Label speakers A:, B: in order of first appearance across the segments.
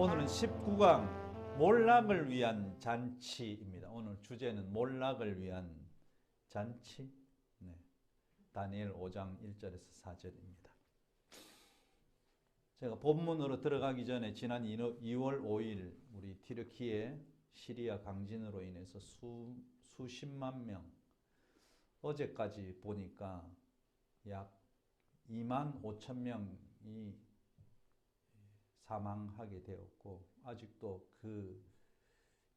A: 오늘은 19강 몰락을 위한 잔치입니다. 오늘 주제는 몰락을 위한 잔치. 네. 다니엘 5장 1절에서 4절입니다. 제가 본문으로 들어가기 전에 지난 2월 5일 우리 튀르키예 시리아 강진으로 인해서 수십만 명, 어제까지 보니까 약 2만 5천 명이 사망하게 되었고, 아직도 그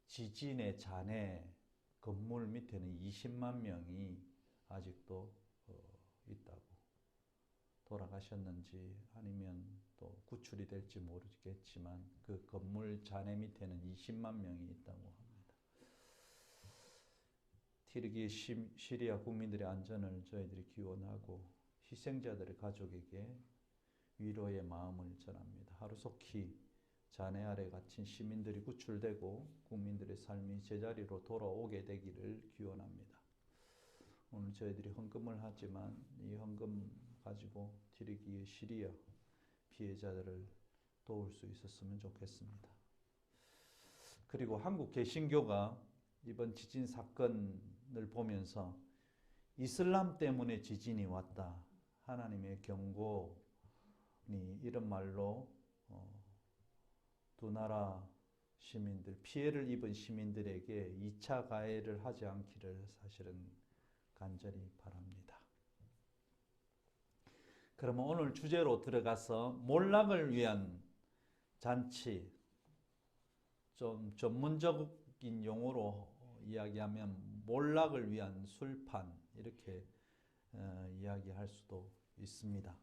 A: 지진의 잔해 건물 밑에는 20만 명이 아직도 있다고, 돌아가셨는지 아니면 또 구출이 될지 모르겠지만 그 건물 잔해 밑에는 20만 명이 있다고 합니다. 튀르키예 시리아 국민들의 안전을 저희들이 기원하고 희생자들의 가족에게 위로의 마음을 전합니다. 하루속히 잔해 아래 갇힌 시민들이 구출되고 국민들의 삶이 제자리로 돌아오게 되기를 기원합니다. 오늘 저희들이 헌금을 하지만 이 헌금 가지고 튀르키예 시리아 피해자들을 도울 수 있었으면 좋겠습니다. 그리고 한국 개신교가 이번 지진 사건을 보면서 이슬람 때문에 지진이 왔다, 하나님의 경고 이런 말로 두 나라 시민들, 피해를 입은 시민들에게 2차 가해를 하지 않기를 사실은 간절히 바랍니다. 그러면 오늘 주제로 들어가서 몰락을 위한 잔치, 좀 전문적인 용어로 이야기하면 몰락을 위한 술판, 이렇게 이야기할 수도 있습니다.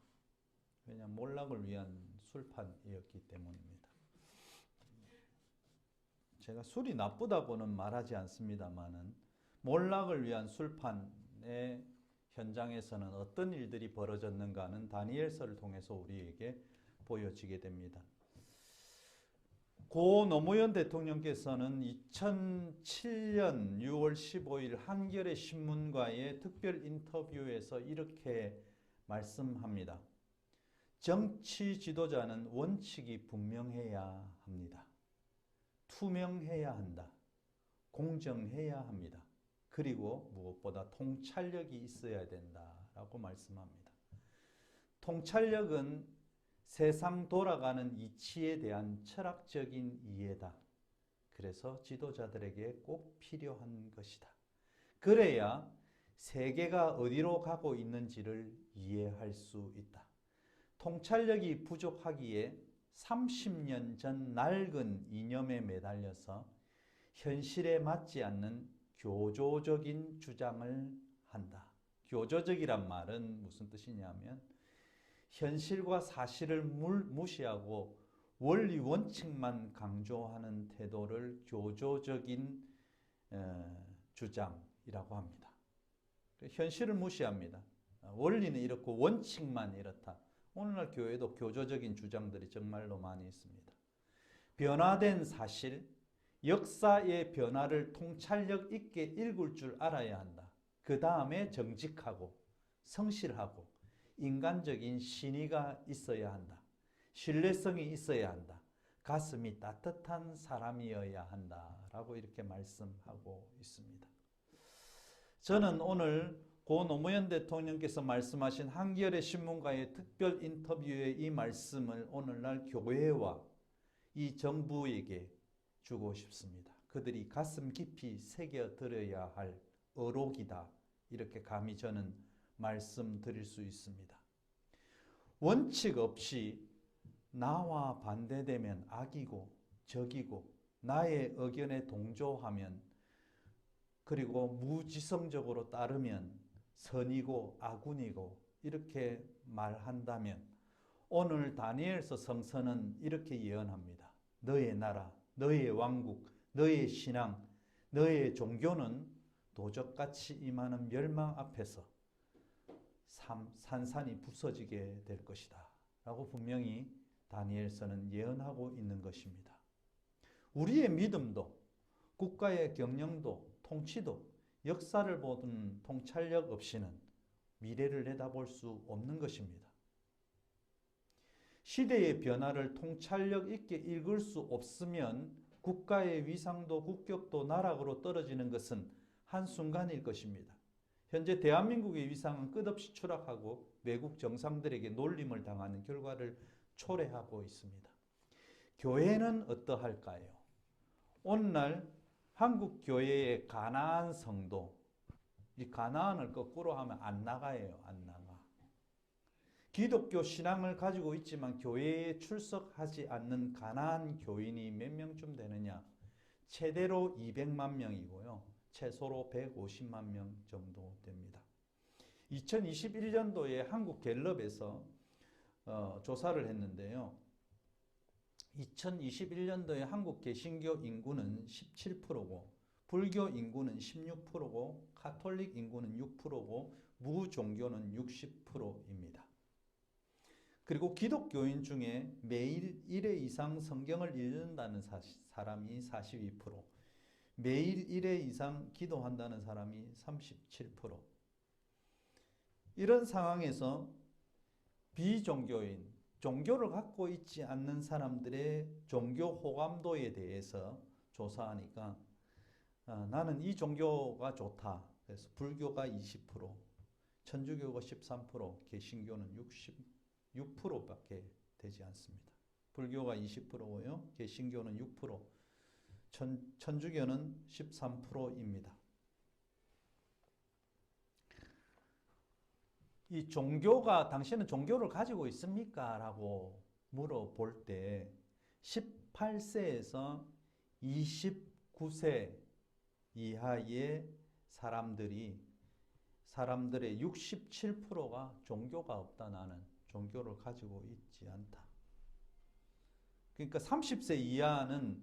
A: 왜냐하면 몰락을 위한 술판이었기 때문입니다. 제가 술이 나쁘다고는 말하지 않습니다만은 몰락을 위한 술판의 현장에서는 어떤 일들이 벌어졌는가는 다니엘서를 통해서 우리에게 보여지게 됩니다. 고 노무현 대통령께서는 2007년 6월 15일 한겨레 신문과의 특별 인터뷰에서 이렇게 말씀합니다. 정치 지도자는 원칙이 분명해야 합니다. 투명해야 한다. 공정해야 합니다. 그리고 무엇보다 통찰력이 있어야 된다라고 말씀합니다. 통찰력은 세상 돌아가는 이치에 대한 철학적인 이해다. 그래서 지도자들에게 꼭 필요한 것이다. 그래야 세계가 어디로 가고 있는지를 이해할 수 있다. 통찰력이 부족하기에 30년 전 낡은 이념에 매달려서 현실에 맞지 않는 교조적인 주장을 한다. 교조적이란 말은 무슨 뜻이냐면 현실과 사실을 무시하고 원리 원칙만 강조하는 태도를 교조적인 주장이라고 합니다. 현실을 무시합니다. 원리는 이렇고 원칙만 이렇다. 오늘날 교회도 교조적인 주장들이 정말로 많이 있습니다. 변화된 사실, 역사의 변화를 통찰력 있게 읽을 줄 알아야 한다. 그 다음에 정직하고 성실하고 인간적인 신의가 있어야 한다. 신뢰성이 있어야 한다. 가슴이 따뜻한 사람이어야 한다라고 이렇게 말씀하고 있습니다. 저는 오늘 고 노무현 대통령께서 말씀하신 한겨레 신문과의 특별 인터뷰의 이 말씀을 오늘날 교회와 이 정부에게 주고 싶습니다. 그들이 가슴 깊이 새겨들어야 할 어록이다. 이렇게 감히 저는 말씀드릴 수 있습니다. 원칙 없이 나와 반대되면 악이고 적이고 나의 의견에 동조하면 그리고 무지성적으로 따르면 선이고 아군이고 이렇게 말한다면 오늘 다니엘서 성서는 이렇게 예언합니다. 너의 나라, 너의 왕국, 너의 신앙, 너의 종교는 도적같이 임하는 멸망 앞에서 산산이 부서지게 될 것이다 라고 분명히 다니엘서는 예언하고 있는 것입니다. 우리의 믿음도 국가의 경영도 통치도 역사를 보는 통찰력 없이는 미래를 내다볼 수 없는 것입니다. 시대의 변화를 통찰력 있게 읽을 수 없으면 국가의 위상도 국격도 나락으로 떨어지는 것은 한순간일 것입니다. 현재 대한민국의 위상은 끝없이 추락하고 외국 정상들에게 놀림을 당하는 결과를 초래하고 있습니다. 교회는 어떠할까요? 오늘날 한국 교회의 가나안 성도, 이 가나안을 거꾸로 하면 안 나가예요. 안 나가. 기독교 신앙을 가지고 있지만 교회에 출석하지 않는 가나안 교인이 몇 명쯤 되느냐? 최대로 200만 명이고요. 최소로 150만 명 정도 됩니다. 2021년도에 한국갤럽에서 조사를 했는데요. 2021년도에 한국 개신교 인구는 17%고 불교 인구는 16%고 가톨릭 인구는 6%고 무종교는 60%입니다. 그리고 기독교인 중에 매일 1회 이상 성경을 읽는다는 사람이 42%, 매일 1회 이상 기도한다는 사람이 37%. 이런 상황에서 비종교인, 종교를 갖고 있지 않는 사람들의 종교 호감도에 대해서 조사하니까 나는 이 종교가 좋다. 그래서 불교가 20%, 천주교가 13%, 개신교는 6%밖에 되지 않습니다. 불교가 20%고요. 개신교는 6%, 천주교는 13%입니다. 이 종교가 당신은 종교를 가지고 있습니까? 라고 물어볼 때 18세에서 29세 이하의 사람들의 67%가 종교가 없다. 나는 종교를 가지고 있지 않다. 그러니까 30세 이하는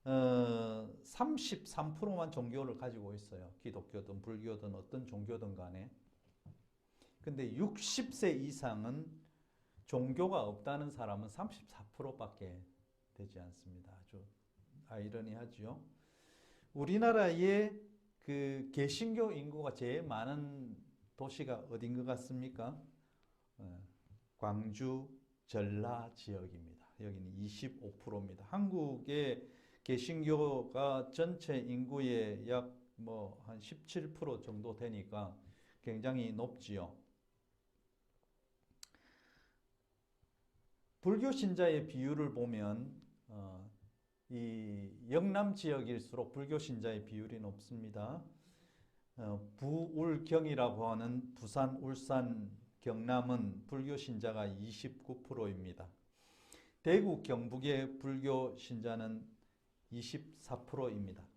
A: 33%만 종교를 가지고 있어요. 기독교든 불교든 어떤 종교든 간에. 근데 60세 이상은 종교가 없다는 사람은 34%밖에 되지 않습니다. 아주 아이러니하죠. 우리나라의 그 개신교 인구가 제일 많은 도시가 어딘 것 같습니까? 광주, 전라 지역입니다. 여기는 25%입니다. 한국의 개신교가 전체 인구의 약 한 17% 정도 되니까 굉장히 높지요. 불교 신자의 비율을 보면 이 영남 지역일수록 불교 신자의 비율이 높습니다. 부울경이라고 하는 부산, 울산, 경남은 불교 신자가 29%입니다. 대구, 경북의 불교 신자는 24%입니다.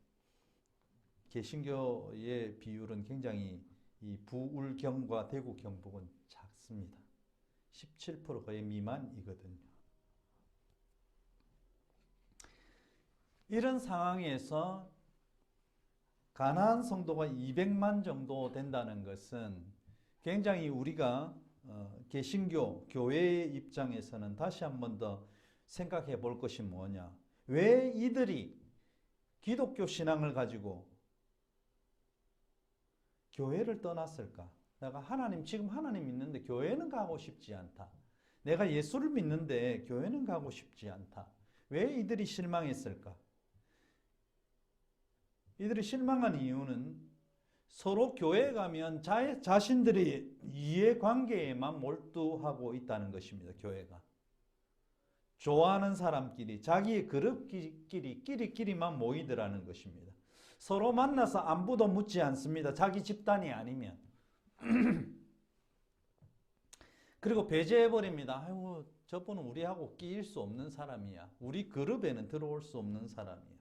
A: 개신교의 비율은 굉장히 이 부울경과 대구, 경북은 작습니다. 17% 거의 미만이거든요. 이런 상황에서 가나안 성도가 200만 정도 된다는 것은 굉장히 우리가 개신교, 교회의 입장에서는 다시 한 번 더 생각해 볼 것이 뭐냐. 왜 이들이 기독교 신앙을 가지고 교회를 떠났을까? 내가 지금 하나님 믿는데 교회는 가고 싶지 않다. 내가 예수를 믿는데 교회는 가고 싶지 않다. 왜 이들이 실망했을까? 이들이 실망한 이유는 서로 교회에 가면 자신들의 이해관계에만 몰두하고 있다는 것입니다. 교회가. 좋아하는 사람끼리, 자기의 그룹끼리만 모이더라는 것입니다. 서로 만나서 안부도 묻지 않습니다. 자기 집단이 아니면. 그리고 배제해버립니다. 아이고, 저분은 우리하고 끼일 수 없는 사람이야. 우리 그룹에는 들어올 수 없는 사람이야.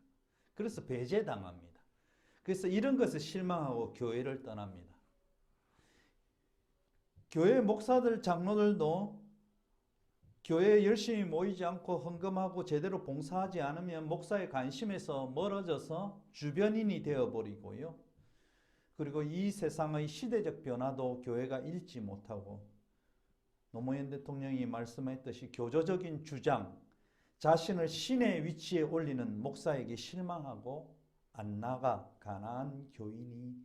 A: 그래서 배제당합니다. 그래서 이런 것에 실망하고 교회를 떠납니다. 교회 목사들, 장로들도 교회에 열심히 모이지 않고 헌금하고 제대로 봉사하지 않으면 목사의 관심에서 멀어져서 주변인이 되어버리고요. 그리고 이 세상의 시대적 변화도 교회가 읽지 못하고 노무현 대통령이 말씀했듯이 교조적인 주장, 자신을 신의 위치에 올리는 목사에게 실망하고 안 나가 가난한 교인이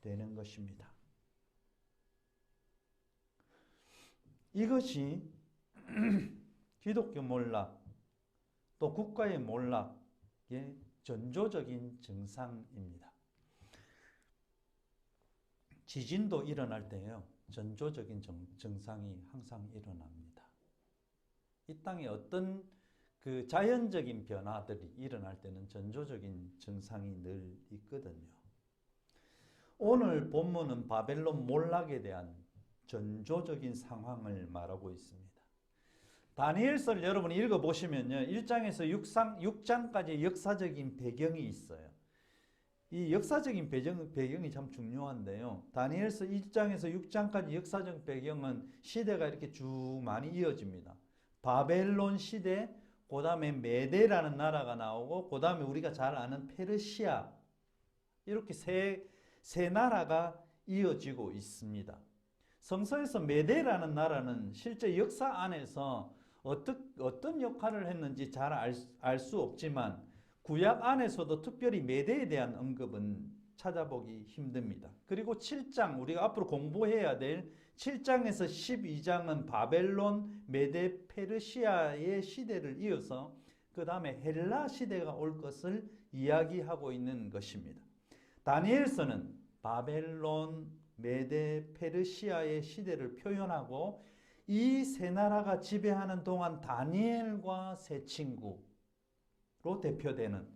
A: 되는 것입니다. 이것이 기독교 몰락, 또 국가의 몰락의 전조적인 증상입니다. 지진도 일어날 때요, 전조적인 증상이 항상 일어납니다. 이 땅에 어떤 그 자연적인 변화들이 일어날 때는 전조적인 증상이 늘 있거든요. 오늘 본문은 바벨론 몰락에 대한 전조적인 상황을 말하고 있습니다. 다니엘서를 여러분이 읽어보시면요, 1장에서 6장까지 역사적인 배경이 있어요. 이 역사적인 배경이 참 중요한데요. 다니엘서 1장에서 6장까지 역사적 배경은 시대가 이렇게 쭉 많이 이어집니다. 바벨론 시대, 그 다음에 메데라는 나라가 나오고, 그 다음에 우리가 잘 아는 페르시아, 이렇게 세 나라가 이어지고 있습니다. 성서에서 메데라는 나라는 실제 역사 안에서 어떤 역할을 했는지 잘 알 수 없지만, 구약 안에서도 특별히 메대에 대한 언급은 찾아보기 힘듭니다. 그리고 7장, 우리가 앞으로 공부해야 될 7장에서 12장은 바벨론, 메대, 페르시아의 시대를 이어서 그 다음에 헬라 시대가 올 것을 이야기하고 있는 것입니다. 다니엘서는 바벨론, 메대, 페르시아의 시대를 표현하고, 이 세 나라가 지배하는 동안 다니엘과 세 친구로 대표되는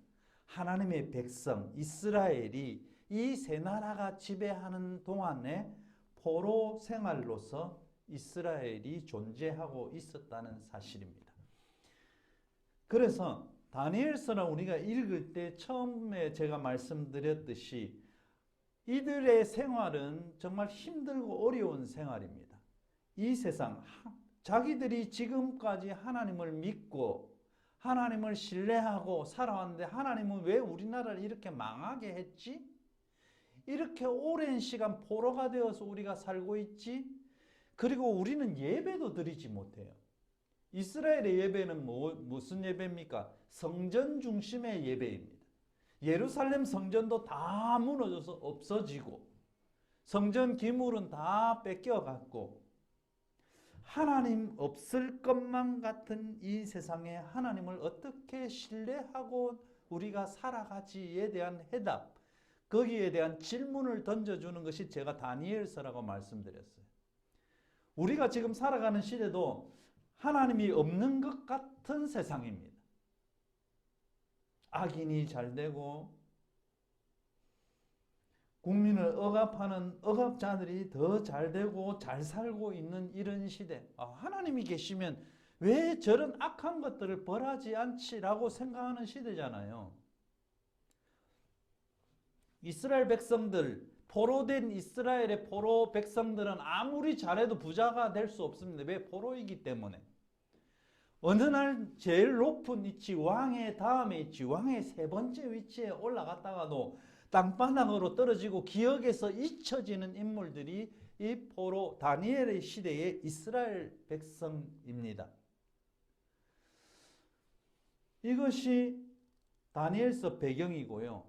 A: 하나님의 백성 이스라엘이 이 세 나라가 지배하는 동안에 포로 생활로서 이스라엘이 존재하고 있었다는 사실입니다. 그래서 다니엘서는 우리가 읽을 때 처음에 제가 말씀드렸듯이 이들의 생활은 정말 힘들고 어려운 생활입니다. 이 세상, 자기들이 지금까지 하나님을 믿고 하나님을 신뢰하고 살아왔는데, 하나님은 왜 우리나라를 이렇게 망하게 했지? 이렇게 오랜 시간 포로가 되어서 우리가 살고 있지? 그리고 우리는 예배도 드리지 못해요. 이스라엘의 예배는 무슨 예배입니까? 성전 중심의 예배입니다. 예루살렘 성전도 다 무너져서 없어지고, 성전 기물은 다 뺏겨갔고, 하나님 없을 것만 같은 이 세상에 하나님을 어떻게 신뢰하고 우리가 살아가지에 대한 해답, 거기에 대한 질문을 던져주는 것이 제가 다니엘서라고 말씀드렸어요. 우리가 지금 살아가는 시대도 하나님이 없는 것 같은 세상입니다. 악인이 잘 되고 국민을 억압하는 억압자들이 더 잘 되고 잘 살고 있는 이런 시대. 하나님이 계시면 왜 저런 악한 것들을 벌하지 않지라고 생각하는 시대잖아요. 이스라엘 백성들, 포로된 이스라엘의 포로 백성들은 아무리 잘해도 부자가 될 수 없습니다. 왜? 포로이기 때문에. 어느 날 제일 높은 위치, 왕의 다음에 있지, 왕의 세 번째 위치에 올라갔다가도 땅바닥으로 떨어지고 기억에서 잊혀지는 인물들이 이 포로 다니엘의 시대의 이스라엘 백성입니다. 이것이 다니엘서 배경이고요.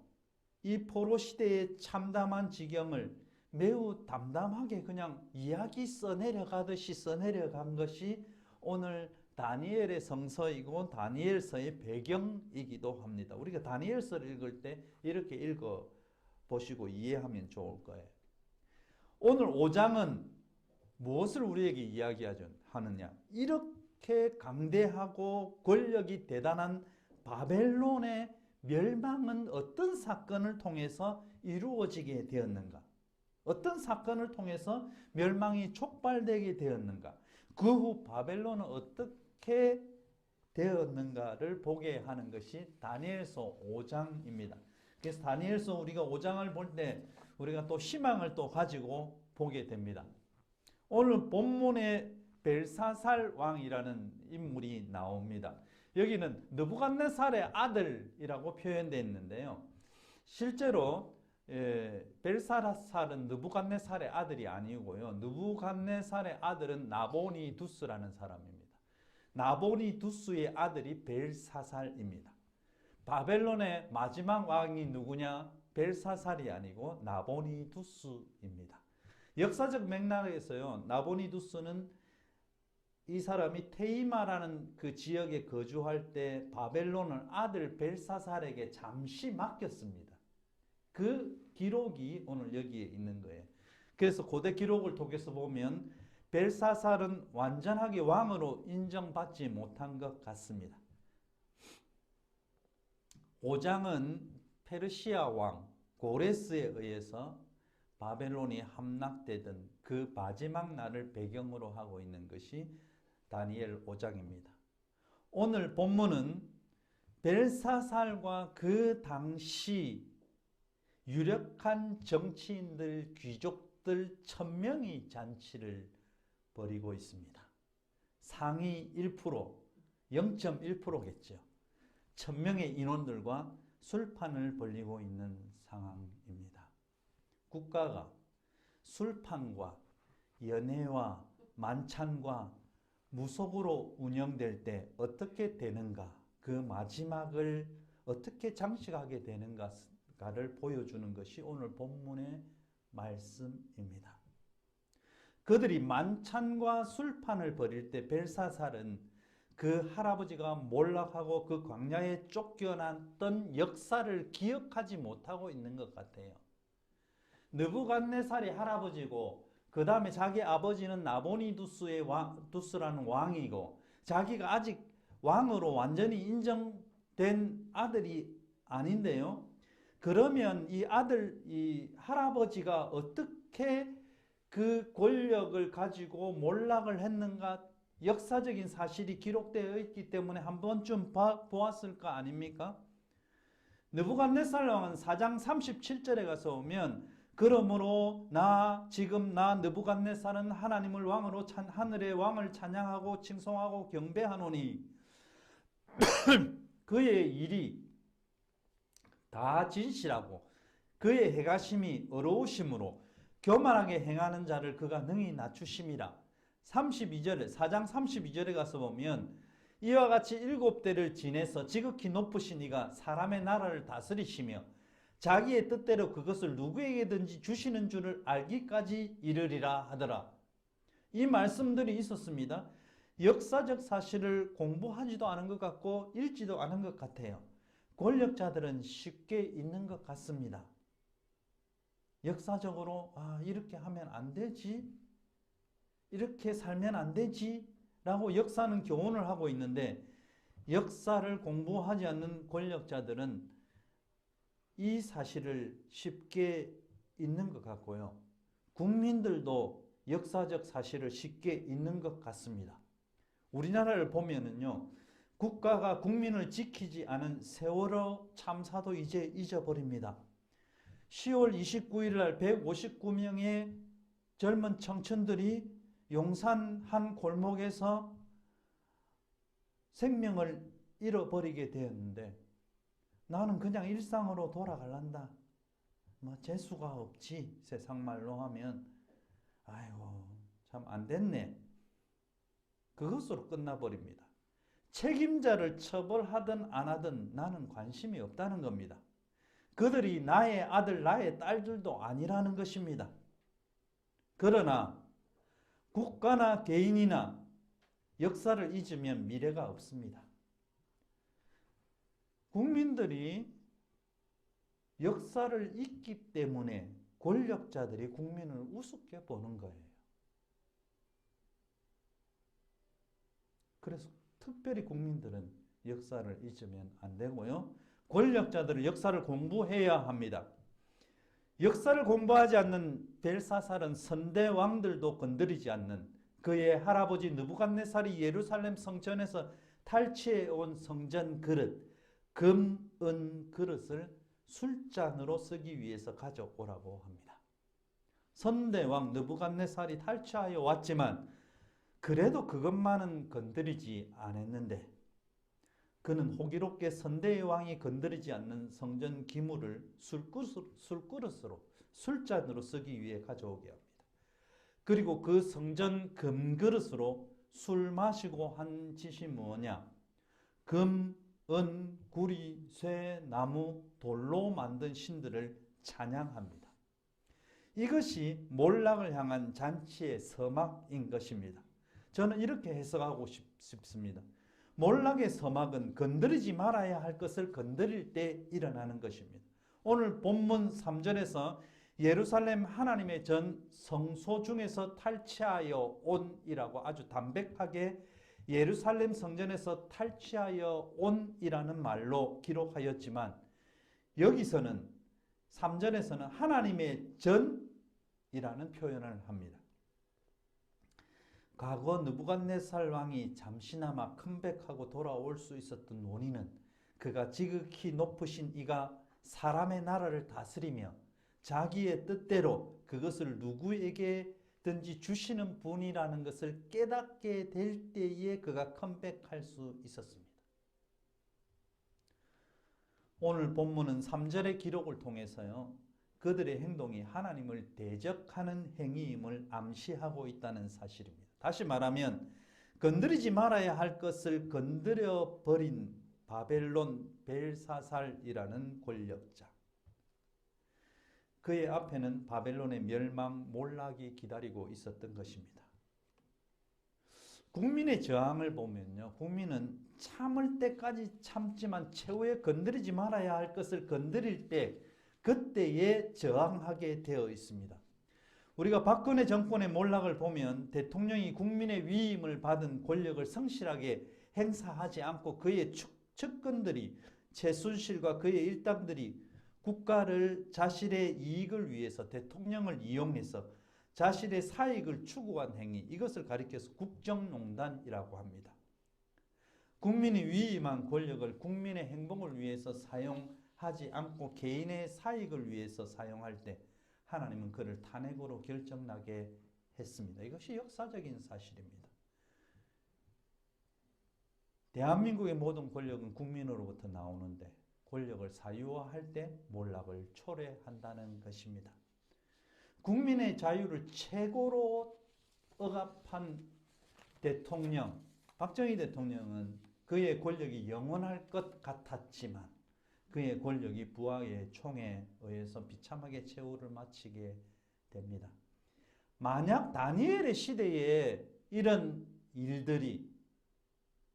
A: 이 포로 시대의 참담한 지경을 매우 담담하게 그냥 이야기 써내려가듯이 써내려간 것이 오늘 다니엘의 성서이고 다니엘서의 배경이기도 합니다. 우리가 다니엘서를 읽을 때 이렇게 읽어보시고 이해하면 좋을 거예요. 오늘 5장은 무엇을 우리에게 이야기하느냐? 이렇게 강대하고 권력이 대단한 바벨론의 멸망은 어떤 사건을 통해서 이루어지게 되었는가? 어떤 사건을 통해서 멸망이 촉발되게 되었는가? 그 후 바벨론은 어떻게 되었는가를 보게 하는 것이 다니엘서 5장입니다. 그래서 다니엘서 우리가 5장을 볼 때 우리가 또 희망을 또 가지고 보게 됩니다. 오늘 본문에 벨사살 왕이라는 인물이 나옵니다. 여기는 느부갓네살의 아들이라고 표현되어 있는데요. 실제로 벨사살은 느부갓네살의 아들이 아니고요. 느부갓네살의 아들은 나보니두스라는 사람입니다. 나보니두스의 아들이 벨사살입니다. 바벨론의 마지막 왕이 누구냐? 벨사살이 아니고 나보니두스입니다. 역사적 맥락에서요, 나보니두스는 이 사람이 테이마라는 그 지역에 거주할 때 바벨론은 아들 벨사살에게 잠시 맡겼습니다. 그 기록이 오늘 여기에 있는 거예요. 그래서 고대 기록을 통해서 보면 벨사살은 완전하게 왕으로 인정받지 못한 것 같습니다. 5장은 페르시아 왕 고레스에 의해서 바벨론이 함락되던 그 마지막 날을 배경으로 하고 있는 것이 다니엘 5장입니다. 오늘 본문은 벨사살과 그 당시 유력한 정치인들, 귀족들 1000명이 잔치를 벌이고 있습니다. 상위 1%, 0.1%겠죠. 1000명의 인원들과 술판을 벌이고 있는 상황입니다. 국가가 술판과 연회와 만찬과 무속으로 운영될 때 어떻게 되는가, 그 마지막을 어떻게 장식하게 되는가를 보여주는 것이 오늘 본문의 말씀입니다. 그들이 만찬과 술판을 벌일 때 벨사살은 그 할아버지가 몰락하고 그 광야에 쫓겨났던 역사를 기억하지 못하고 있는 것 같아요. 느부갓네살이 할아버지고 그 다음에 자기 아버지는 나보니두스라는 왕이고 자기가 아직 왕으로 완전히 인정된 아들이 아닌데요. 그러면 이 할아버지가 어떻게 그 권력을 가지고 몰락을 했는가, 역사적인 사실이 기록되어 있기 때문에 한 번쯤 보았을 거 아닙니까? 느부갓네살 왕은 4장 37절에 가서 오면 그러므로 나 느부갓네살은 하나님을 왕으로 하늘의 왕을 찬양하고 칭송하고 경배하노니 그의 일이 다 진실하고 그의 행하심이 의로우심으로 교만하게 행하는 자를 그가 능히 낮추심이라. 32절에 4장 32절에 가서 보면 이와 같이 7대를 지내서 지극히 높으신 이가 사람의 나라를 다스리시며 자기의 뜻대로 그것을 누구에게든지 주시는 줄을 알기까지 이르리라 하더라. 이 말씀들이 있었습니다. 역사적 사실을 공부하지도 않은 것 같고 읽지도 않은 것 같아요. 권력자들은 쉽게 있는 것 같습니다. 역사적으로 이렇게 하면 안 되지, 이렇게 살면 안 되지 라고 역사는 교훈을 하고 있는데 역사를 공부하지 않는 권력자들은 이 사실을 쉽게 잊는 것 같고요. 국민들도 역사적 사실을 쉽게 잊는 것 같습니다. 우리나라를 보면은요, 국가가 국민을 지키지 않은 세월호 참사도 이제 잊어버립니다. 10월 29일 날 159명의 젊은 청춘들이 용산 한 골목에서 생명을 잃어버리게 되었는데 나는 그냥 일상으로 돌아갈란다. 재수가 없지. 세상 말로 하면 아이고 참 안 됐네. 그것으로 끝나버립니다. 책임자를 처벌하든 안 하든 나는 관심이 없다는 겁니다. 그들이 나의 아들, 나의 딸들도 아니라는 것입니다. 그러나 국가나 개인이나 역사를 잊으면 미래가 없습니다. 국민들이 역사를 잊기 때문에 권력자들이 국민을 우습게 보는 거예요. 그래서 특별히 국민들은 역사를 잊으면 안 되고요. 권력자들은 역사를 공부해야 합니다. 역사를 공부하지 않는 벨사살은 선대 왕들도 건드리지 않는 그의 할아버지 느부갓네살이 예루살렘 성전에서 탈취해 온 성전 그릇, 금, 은 그릇을 술잔으로 쓰기 위해서 가져오라고 합니다. 선대왕 느부갓네살이 탈취하여 왔지만 그래도 그것만은 건드리지 않았는데 그는 호기롭게 선대의 왕이 건드리지 않는 성전 기물을 술그릇으로 술잔으로 쓰기 위해 가져오게 합니다. 그리고 그 성전 금그릇으로 술 마시고 한 짓이 뭐냐? 금, 은, 구리, 쇠, 나무, 돌로 만든 신들을 찬양합니다. 이것이 몰락을 향한 잔치의 서막인 것입니다. 저는 이렇게 해석하고 싶습니다. 몰락의 서막은 건드리지 말아야 할 것을 건드릴 때 일어나는 것입니다. 오늘 본문 3절에서 예루살렘 하나님의 전 성소 중에서 탈취하여 온이라고 아주 담백하게 예루살렘 성전에서 탈취하여 온이라는 말로 기록하였지만, 여기서는 3절에서는 하나님의 전이라는 표현을 합니다. 과거 느부갓네살 왕이 잠시나마 컴백하고 돌아올 수 있었던 원인은 그가 지극히 높으신 이가 사람의 나라를 다스리며 자기의 뜻대로 그것을 누구에게든지 주시는 분이라는 것을 깨닫게 될 때에 그가 컴백할 수 있었습니다. 오늘 본문은 3절의 기록을 통해서요, 그들의 행동이 하나님을 대적하는 행위임을 암시하고 있다는 사실입니다. 다시 말하면 건드리지 말아야 할 것을 건드려 버린 바벨론 벨사살이라는 권력자, 그의 앞에는 바벨론의 멸망, 몰락이 기다리고 있었던 것입니다. 국민의 저항을 보면요, 국민은 참을 때까지 참지만 최후에 건드리지 말아야 할 것을 건드릴 때 그때에 저항하게 되어 있습니다. 우리가 박근혜 정권의 몰락을 보면 대통령이 국민의 위임을 받은 권력을 성실하게 행사하지 않고 그의 측근들이, 최순실과 그의 일당들이 국가를 자신의 이익을 위해서 대통령을 이용해서 자신의 사익을 추구한 행위, 이것을 가리켜서 국정농단이라고 합니다. 국민이 위임한 권력을 국민의 행복을 위해서 사용하지 않고 개인의 사익을 위해서 사용할 때 하나님은 그를 탄핵으로 결정나게 했습니다. 이것이 역사적인 사실입니다. 대한민국의 모든 권력은 국민으로부터 나오는데 권력을 사유화할 때 몰락을 초래한다는 것입니다. 국민의 자유를 최고로 억압한 대통령, 박정희 대통령은 그의 권력이 영원할 것 같았지만 그의 권력이 부하의 총에 의해서 비참하게 최후를 마치게 됩니다. 만약 다니엘의 시대에 이런 일들이,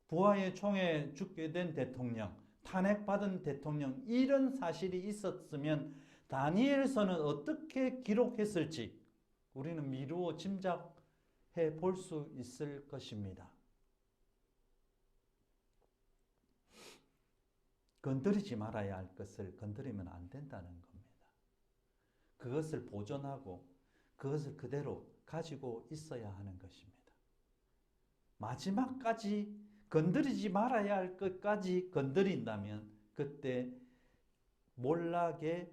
A: 부하의 총에 죽게 된 대통령, 탄핵받은 대통령, 이런 사실이 있었으면 다니엘서는 어떻게 기록했을지 우리는 미루어 짐작해 볼 수 있을 것입니다. 건드리지 말아야 할 것을 건드리면 안 된다는 겁니다. 그것을 보존하고 그것을 그대로 가지고 있어야 하는 것입니다. 마지막까지 건드리지 말아야 할 것까지 건드린다면 그때 몰락의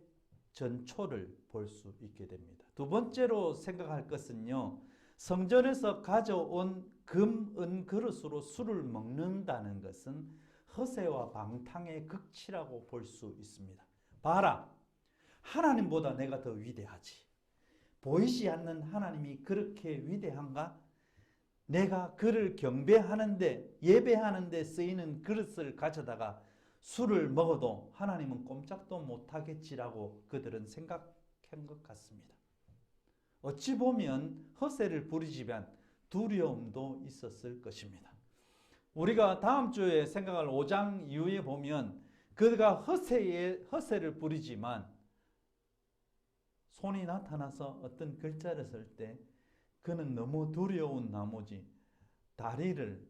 A: 전초를 볼 수 있게 됩니다. 두 번째로 생각할 것은요, 성전에서 가져온 금, 은 그릇으로 술을 먹는다는 것은 허세와 방탕의 극치라고 볼 수 있습니다. 봐라, 하나님보다 내가 더 위대하지. 보이지 않는 하나님이 그렇게 위대한가? 내가 그를 경배하는데, 예배하는데 쓰이는 그릇을 가져다가 술을 먹어도 하나님은 꼼짝도 못하겠지라고 그들은 생각한 것 같습니다. 어찌 보면 허세를 부리지만 두려움도 있었을 것입니다. 우리가 다음 주에 생각할 5장 이후에 보면 그가 허세를 부리지만 손이 나타나서 어떤 글자를 쓸 때 그는 너무 두려운 나머지 다리를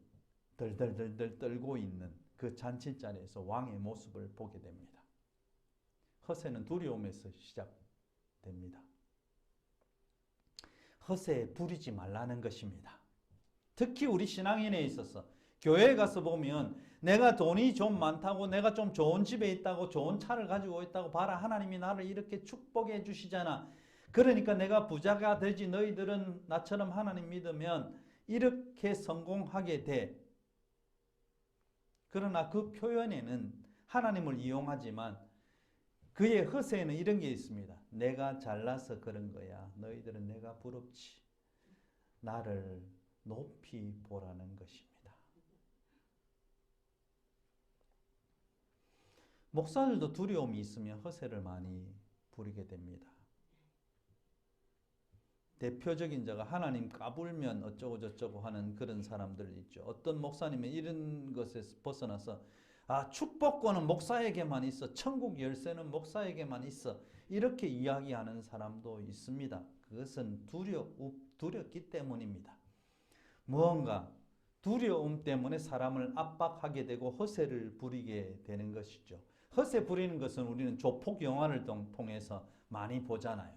A: 덜덜덜덜 떨고 있는 그 잔치자리에서 왕의 모습을 보게 됩니다. 허세는 두려움에서 시작됩니다. 허세 부리지 말라는 것입니다. 특히 우리 신앙인에 있어서 교회에 가서 보면 내가 돈이 좀 많다고, 내가 좀 좋은 집에 있다고, 좋은 차를 가지고 있다고, 봐라 하나님이 나를 이렇게 축복해 주시잖아. 그러니까 내가 부자가 되지, 너희들은 나처럼 하나님 믿으면 이렇게 성공하게 돼. 그러나 그 표현에는 하나님을 이용하지만 그의 허세에는 이런 게 있습니다. 내가 잘나서 그런 거야. 너희들은 내가 부럽지. 나를 높이 보라는 것입니다. 목사들도 두려움이 있으면 허세를 많이 부리게 됩니다. 대표적인 자가 하나님 까불면 어쩌고 저쩌고 하는 그런 사람들 있죠. 어떤 목사님은 이런 것에서 벗어나서 축복권은 목사에게만 있어. 천국 열쇠는 목사에게만 있어. 이렇게 이야기하는 사람도 있습니다. 그것은 두렵기 때문입니다. 무언가 두려움 때문에 사람을 압박하게 되고 허세를 부리게 되는 것이죠. 허세 부리는 것은 우리는 조폭 영화를 통해서 많이 보잖아요.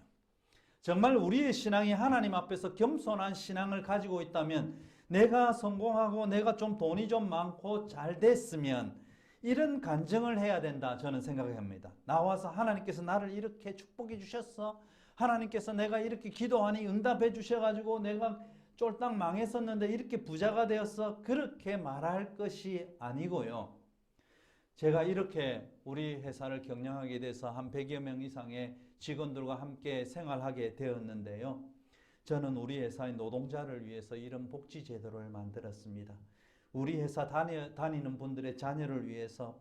A: 정말 우리의 신앙이 하나님 앞에서 겸손한 신앙을 가지고 있다면, 내가 성공하고 내가 좀 돈이 좀 많고 잘 됐으면 이런 간증을 해야 된다, 저는 생각합니다. 나와서 하나님께서 나를 이렇게 축복해 주셨어. 하나님께서 내가 이렇게 기도하니 응답해 주셔가지고 내가 쫄딱 망했었는데 이렇게 부자가 되었어. 그렇게 말할 것이 아니고요. 제가 이렇게 우리 회사를 경영하게 돼서 한 100여 명 이상의 직원들과 함께 생활하게 되었는데요. 저는 우리 회사의 노동자를 위해서 이런 복지 제도를 만들었습니다. 우리 회사 다니는 분들의 자녀를 위해서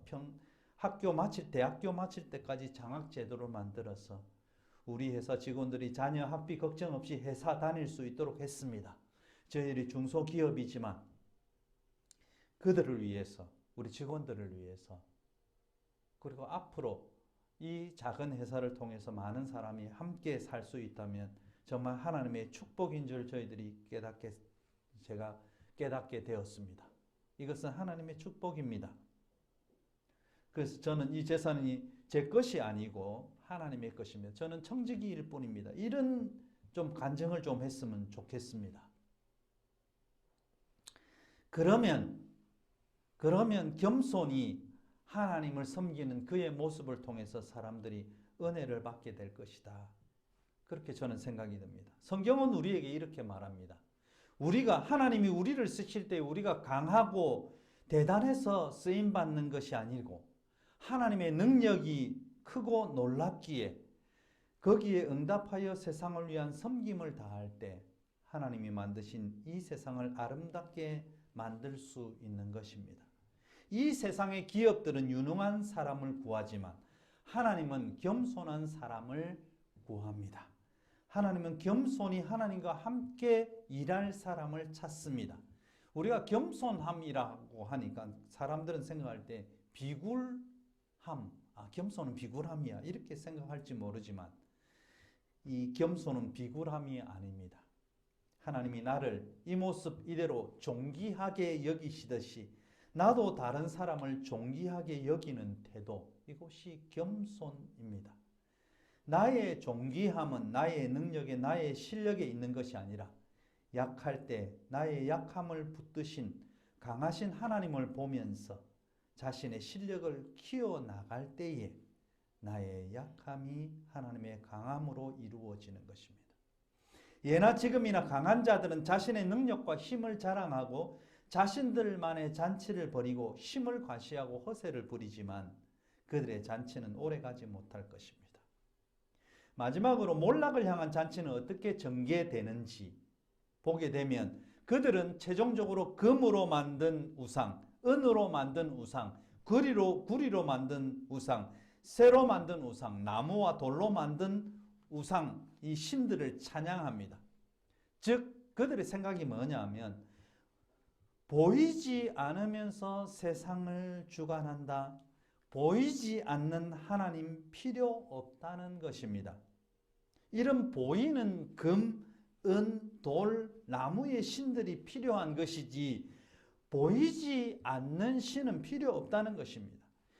A: 대학교 마칠 때까지 장학 제도를 만들어서 우리 회사 직원들이 자녀 학비 걱정 없이 회사 다닐 수 있도록 했습니다. 저희들이 중소기업이지만 그들을 위해서, 우리 직원들을 위해서, 그리고 앞으로 이 작은 회사를 통해서 많은 사람이 함께 살 수 있다면 정말 하나님의 축복인 줄 저희들이 제가 깨닫게 되었습니다. 이것은 하나님의 축복입니다. 그래서 저는 이 재산이 제 것이 아니고 하나님의 것이며 저는 청지기일 뿐입니다. 이런 좀 간증을 좀 했으면 좋겠습니다. 그러면 겸손히 하나님을 섬기는 그의 모습을 통해서 사람들이 은혜를 받게 될 것이다. 그렇게 저는 생각이 듭니다. 성경은 우리에게 이렇게 말합니다. 하나님이 우리를 쓰실 때 우리가 강하고 대단해서 쓰임받는 것이 아니고 하나님의 능력이 크고 놀랍기에 거기에 응답하여 세상을 위한 섬김을 다할 때 하나님이 만드신 이 세상을 아름답게 만들 수 있는 것입니다. 이 세상의 기업들은 유능한 사람을 구하지만 하나님은 겸손한 사람을 구합니다. 하나님은 겸손히 하나님과 함께 일할 사람을 찾습니다. 우리가 겸손함이라고 하니까 사람들은 생각할 때 비굴함, 겸손은 비굴함이야 이렇게 생각할지 모르지만 이 겸손은 비굴함이 아닙니다. 하나님이 나를 이 모습 이대로 존귀하게 여기시듯이 나도 다른 사람을 존귀하게 여기는 태도, 이것이 겸손입니다. 나의 존귀함은 나의 능력에 나의 실력에 있는 것이 아니라 약할 때 나의 약함을 붙드신 강하신 하나님을 보면서 자신의 실력을 키워나갈 때에 나의 약함이 하나님의 강함으로 이루어지는 것입니다. 예나 지금이나 강한 자들은 자신의 능력과 힘을 자랑하고 자신들만의 잔치를 벌이고 힘을 과시하고 허세를 부리지만 그들의 잔치는 오래가지 못할 것입니다. 마지막으로 몰락을 향한 잔치는 어떻게 전개되는지 보게 되면 그들은 최종적으로 금으로 만든 우상, 은으로 만든 우상, 구리로 만든 우상, 쇠로 만든 우상, 나무와 돌로 만든 우상, 이 신들을 찬양합니다. 즉 그들의 생각이 뭐냐면 보이지 않으면서 세상을 주관한다. 보이지 않는 하나님 필요 없다는 것입니다. 이런 보이는 금, 은, 돌, 나무의 신들이 필요한 것이지 보이지 않는 신은 필요 없다는 것입니다.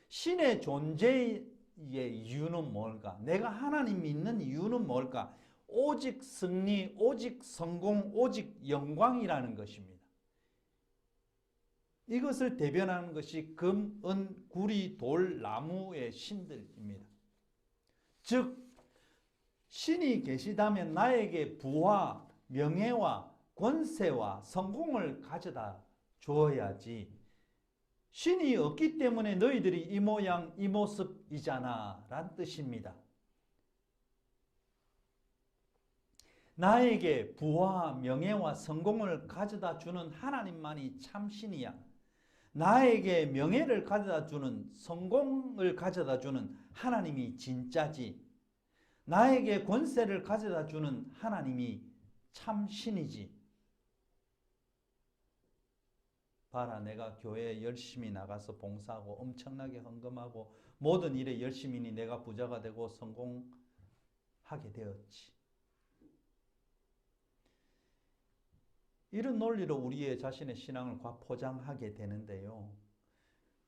A: 신의 존재의 이유는 뭘까? 내가 하나님 믿는 이유는 뭘까? 오직 승리, 오직 성공, 오직 영광이라는 것입니다. 이것을 대변하는 것이 금, 은, 구리, 돌, 나무의 신들입니다. 즉 신이 계시다면 나에게 부와 명예와 권세와 성공을 가져다 주어야지, 신이 없기 때문에 너희들이 이 모양 이 모습이잖아 라는 뜻입니다. 나에게 부와 명예와 성공을 가져다 주는 하나님만이 참신이야. 나에게 명예를 가져다 주는, 성공을 가져다 주는 하나님이 진짜지. 나에게 권세를 가져다 주는 하나님이 참 신이지. 봐라, 내가 교회에 열심히 나가서 봉사하고 엄청나게 헌금하고 모든 일에 열심히니 내가 부자가 되고 성공하게 되었지. 이런 논리로 우리의 자신의 신앙을 포장하게 되는데요.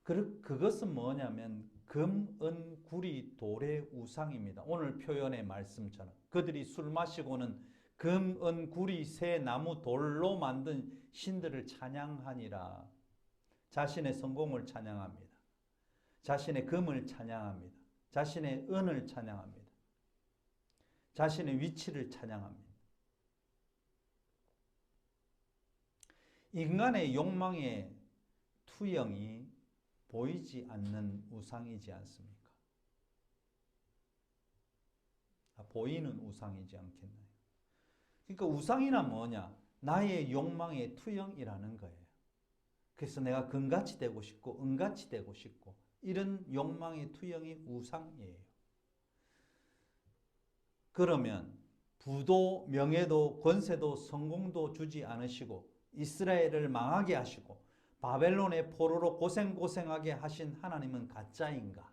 A: 그것은 뭐냐면 금, 은, 구리, 돌의 우상입니다. 오늘 표현의 말씀처럼 그들이 술 마시고는 금, 은, 구리, 새, 나무, 돌로 만든 신들을 찬양하니라. 자신의 성공을 찬양합니다. 자신의 금을 찬양합니다. 자신의 은을 찬양합니다. 자신의 위치를 찬양합니다. 인간의 욕망의 투영이 보이지 않는 우상이지 않습니까? 보이는 우상이지 않겠나요? 그러니까 우상이란 뭐냐? 나의 욕망의 투영이라는 거예요. 그래서 내가 금같이 되고 싶고 은같이 되고 싶고 이런 욕망의 투영이 우상이에요. 그러면 부도, 명예도, 권세도, 성공도 주지 않으시고 이스라엘을 망하게 하시고 바벨론의 포로로 고생하게 하신 하나님은 가짜인가?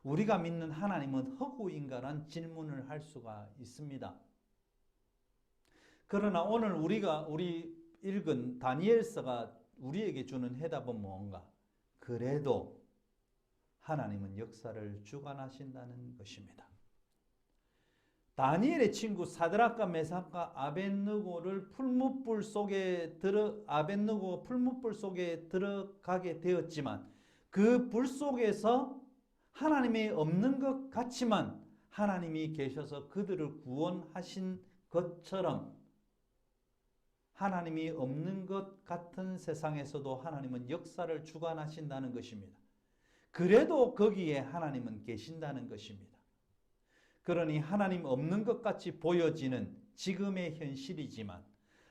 A: 우리가 믿는 하나님은 허구인가라는 질문을 할 수가 있습니다. 그러나 오늘 우리 읽은 다니엘서가 우리에게 주는 해답은 뭔가? 그래도 하나님은 역사를 주관하신다는 것입니다. 다니엘의 친구 사드락과 메삭과 아벳느고가 풀무불 속에 들어가게 되었지만 그 불 속에서 하나님이 없는 것 같지만 하나님이 계셔서 그들을 구원하신 것처럼 하나님이 없는 것 같은 세상에서도 하나님은 역사를 주관하신다는 것입니다. 그래도 거기에 하나님은 계신다는 것입니다. 그러니 하나님 없는 것 같이 보여지는 지금의 현실이지만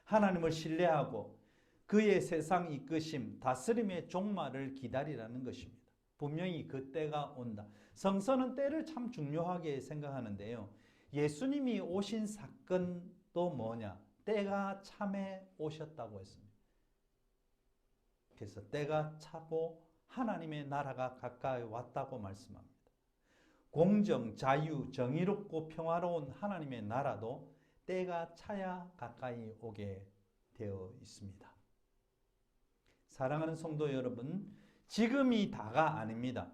A: 하나님을 신뢰하고 그의 세상 이끄심, 다스림의 종말을 기다리라는 것입니다. 분명히 그 때가 온다. 성서는 때를 참 중요하게 생각하는데요. 예수님이 오신 사건도 뭐냐? 때가 참에 오셨다고 했습니다. 그래서 때가 차고 하나님의 나라가 가까이 왔다고 말씀합니다. 공정, 자유, 정의롭고 평화로운 하나님의 나라도 때가 차야 가까이 오게 되어 있습니다. 사랑하는 성도 여러분, 지금이 다가 아닙니다.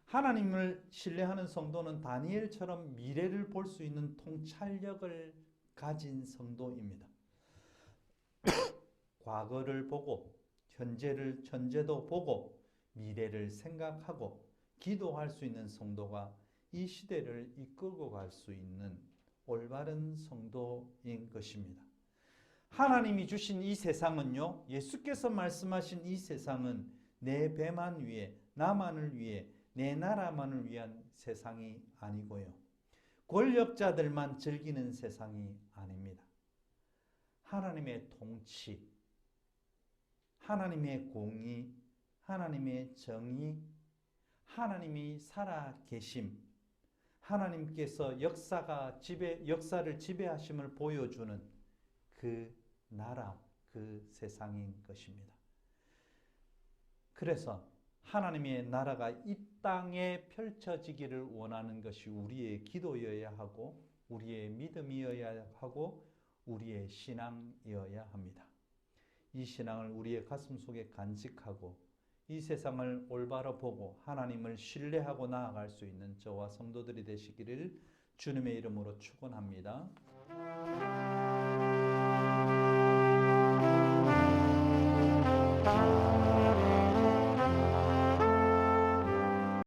A: 하나님을 신뢰하는 성도는 다니엘처럼 미래를 볼 수 있는 통찰력을 가진 성도입니다. 과거를 보고 현재도 보고 미래를 생각하고 기도할 수 있는 성도가 이 시대를 이끌고 갈 수 있는 올바른 성도인 것입니다. 하나님이 주신 이 세상은요, 예수께서 말씀하신 이 세상은 내 배만 위해, 나만을 위해, 내 나라만을 위한 세상이 아니고요. 권력자들만 즐기는 세상이 아닙니다. 하나님의 통치, 하나님의 공의, 하나님의 정의, 하나님이 살아계심, 하나님께서 역사를 지배하심을 보여주는 그 나라, 그 세상인 것입니다. 그래서 하나님의 나라가 이 땅에 펼쳐지기를 원하는 것이 우리의 기도여야 하고 우리의 믿음이어야 하고 우리의 신앙이어야 합니다. 이 신앙을 우리의 가슴 속에 간직하고 이 세상을 올바로 보고 하나님을 신뢰하고 나아갈 수 있는 저와 성도들이 되시기를 주님의 이름으로 축원합니다.